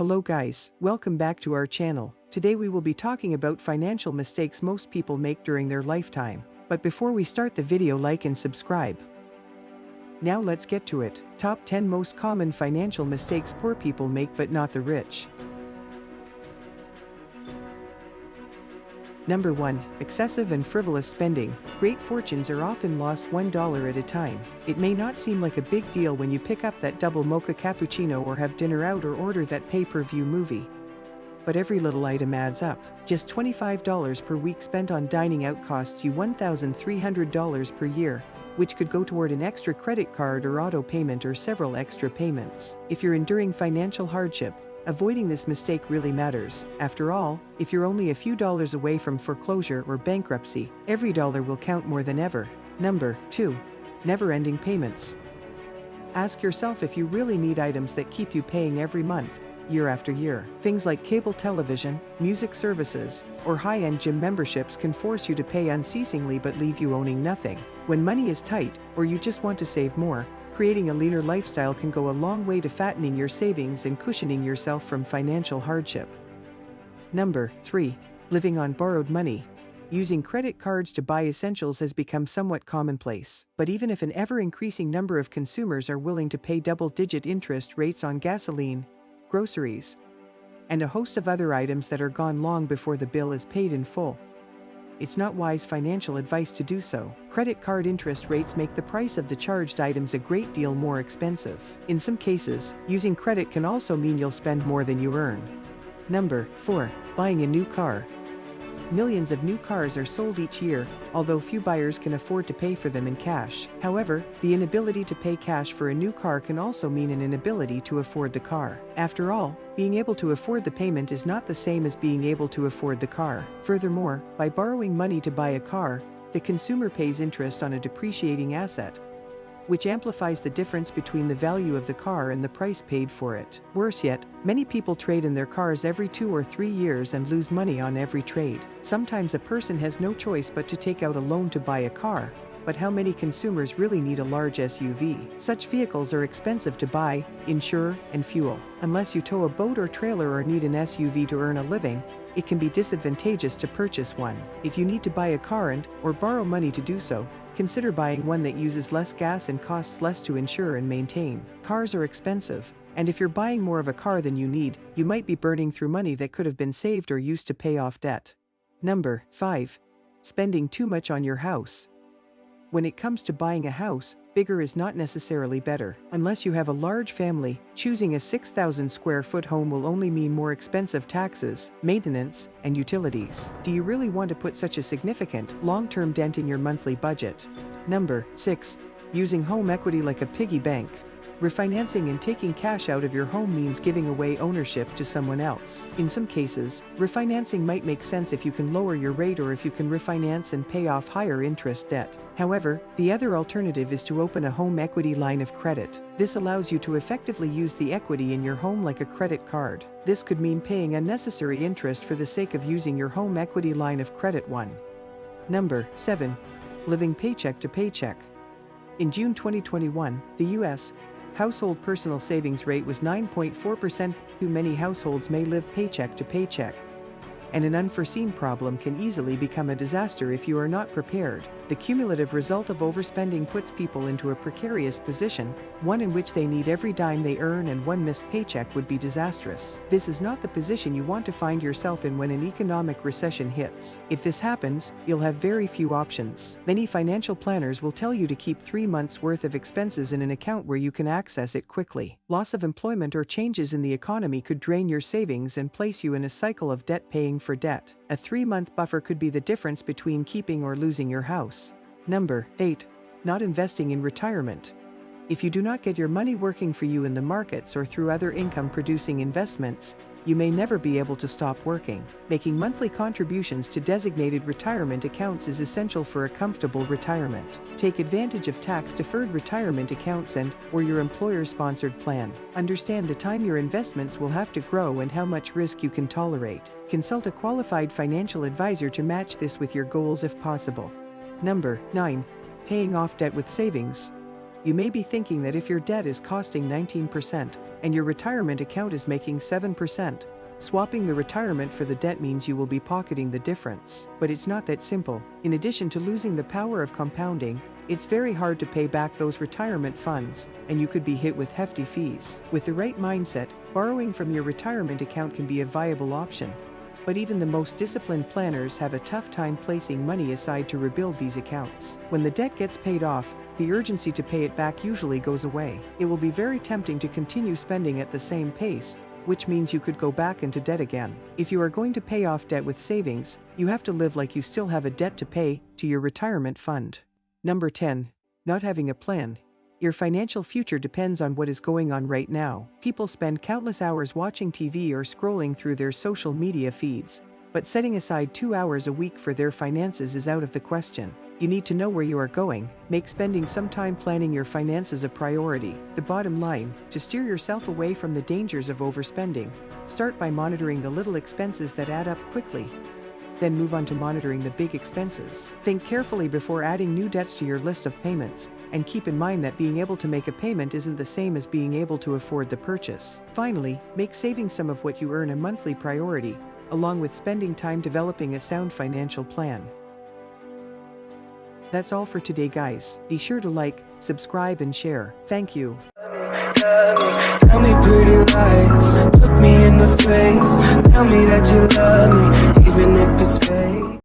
Hello guys, welcome back to our channel. Today we will be talking about financial mistakes most people make during their lifetime. But before we start the video, like and subscribe. Now let's get to it. Top 10 most common financial mistakes poor people make but not the rich. Number 1. Excessive and frivolous spending. Great fortunes are often lost $1 at a time. It may not seem like a big deal when you pick up that double mocha cappuccino or have dinner out or order that pay-per-view movie. But every little item adds up. Just $25 per week spent on dining out costs you $1,300 per year, which could go toward an extra credit card or auto payment or several extra payments. If you're enduring financial hardship, avoiding this mistake really matters. After all, if you're only a few dollars away from foreclosure or bankruptcy, every dollar will count more than ever. Number 2. Never-ending payments. Ask yourself if you really need items that keep you paying every month, year after year. Things like cable television, music services, or high-end gym memberships can force you to pay unceasingly but leave you owning nothing. When money is tight, or you just want to save more, creating a leaner lifestyle can go a long way to fattening your savings and cushioning yourself from financial hardship. Number 3. Living on borrowed money. Using credit cards to buy essentials has become somewhat commonplace. But even if an ever-increasing number of consumers are willing to pay double-digit interest rates on gasoline, groceries, and a host of other items that are gone long before the bill is paid in full, it's not wise financial advice to do so. Credit card interest rates make the price of the charged items a great deal more expensive. In some cases, using credit can also mean you'll spend more than you earn. Number 4. Buying a new car. Millions of new cars are sold each year, although few buyers can afford to pay for them in cash. However, the inability to pay cash for a new car can also mean an inability to afford the car. After all, being able to afford the payment is not the same as being able to afford the car. Furthermore, by borrowing money to buy a car, the consumer pays interest on a depreciating asset, which amplifies the difference between the value of the car and the price paid for it. Worse yet, many people trade in their cars every 2 or 3 years and lose money on every trade. Sometimes a person has no choice but to take out a loan to buy a car, but how many consumers really need a large SUV? Such vehicles are expensive to buy, insure, and fuel. Unless you tow a boat or trailer or need an SUV to earn a living, it can be disadvantageous to purchase one. If you need to buy a car or borrow money to do so, consider buying one that uses less gas and costs less to insure and maintain. Cars are expensive, and if you're buying more of a car than you need, you might be burning through money that could have been saved or used to pay off debt. Number 5. Spending too much on your house. When it comes to buying a house, bigger is not necessarily better. Unless you have a large family, choosing a 6,000 square foot home will only mean more expensive taxes, maintenance, and utilities. Do you really want to put such a significant, long-term dent in your monthly budget? Number 6. Using home equity like a piggy bank. Refinancing and taking cash out of your home means giving away ownership to someone else. In some cases, refinancing might make sense if you can lower your rate or if you can refinance and pay off higher interest debt. However, the other alternative is to open a home equity line of credit. This allows you to effectively use the equity in your home like a credit card. This could mean paying unnecessary interest for the sake of using your home equity line of credit. Number 7. Living paycheck to paycheck. In June 2021, the U.S. household personal savings rate was 9.4%. Too many households may live paycheck to paycheck, and an unforeseen problem can easily become a disaster if you are not prepared. The cumulative result of overspending puts people into a precarious position, one in which they need every dime they earn, and one missed paycheck would be disastrous. This is not the position you want to find yourself in when an economic recession hits. If this happens, you'll have very few options. Many financial planners will tell you to keep 3 months' worth of expenses in an account where you can access it quickly. Loss of employment or changes in the economy could drain your savings and place you in a cycle of debt paying for debt. A 3-month buffer could be the difference between keeping or losing your house. Number 8. Not investing in retirement. If you do not get your money working for you in the markets or through other income-producing investments, you may never be able to stop working. Making monthly contributions to designated retirement accounts is essential for a comfortable retirement. Take advantage of tax-deferred retirement accounts or your employer-sponsored plan. Understand the time your investments will have to grow and how much risk you can tolerate. Consult a qualified financial advisor to match this with your goals if possible. Number 9. Paying off debt with savings. You may be thinking that if your debt is costing 19% and your retirement account is making 7%, swapping the retirement for the debt means you will be pocketing the difference. But it's not that simple. In addition to losing the power of compounding, it's very hard to pay back those retirement funds, and you could be hit with hefty fees. With the right mindset, borrowing from your retirement account can be a viable option. But even the most disciplined planners have a tough time placing money aside to rebuild these accounts. When the debt gets paid off, the urgency to pay it back usually goes away. It will be very tempting to continue spending at the same pace, which means you could go back into debt again. If you are going to pay off debt with savings, you have to live like you still have a debt to pay to your retirement fund. Number 10. Not having a plan. Your financial future depends on what is going on right now. People spend countless hours watching TV or scrolling through their social media feeds, but setting aside 2 hours a week for their finances is out of the question. You need to know where you are going. Make spending some time planning your finances a priority. The bottom line, to steer yourself away from the dangers of overspending, start by monitoring the little expenses that add up quickly. Then move on to monitoring the big expenses. Think carefully before adding new debts to your list of payments, and keep in mind that being able to make a payment isn't the same as being able to afford the purchase. Finally, make saving some of what you earn a monthly priority, along with spending time developing a sound financial plan. That's all for today, guys. Be sure to like, subscribe, and share. Thank you. Tell me pretty lies, look me in the face. Tell me that you love me, even if it's fake.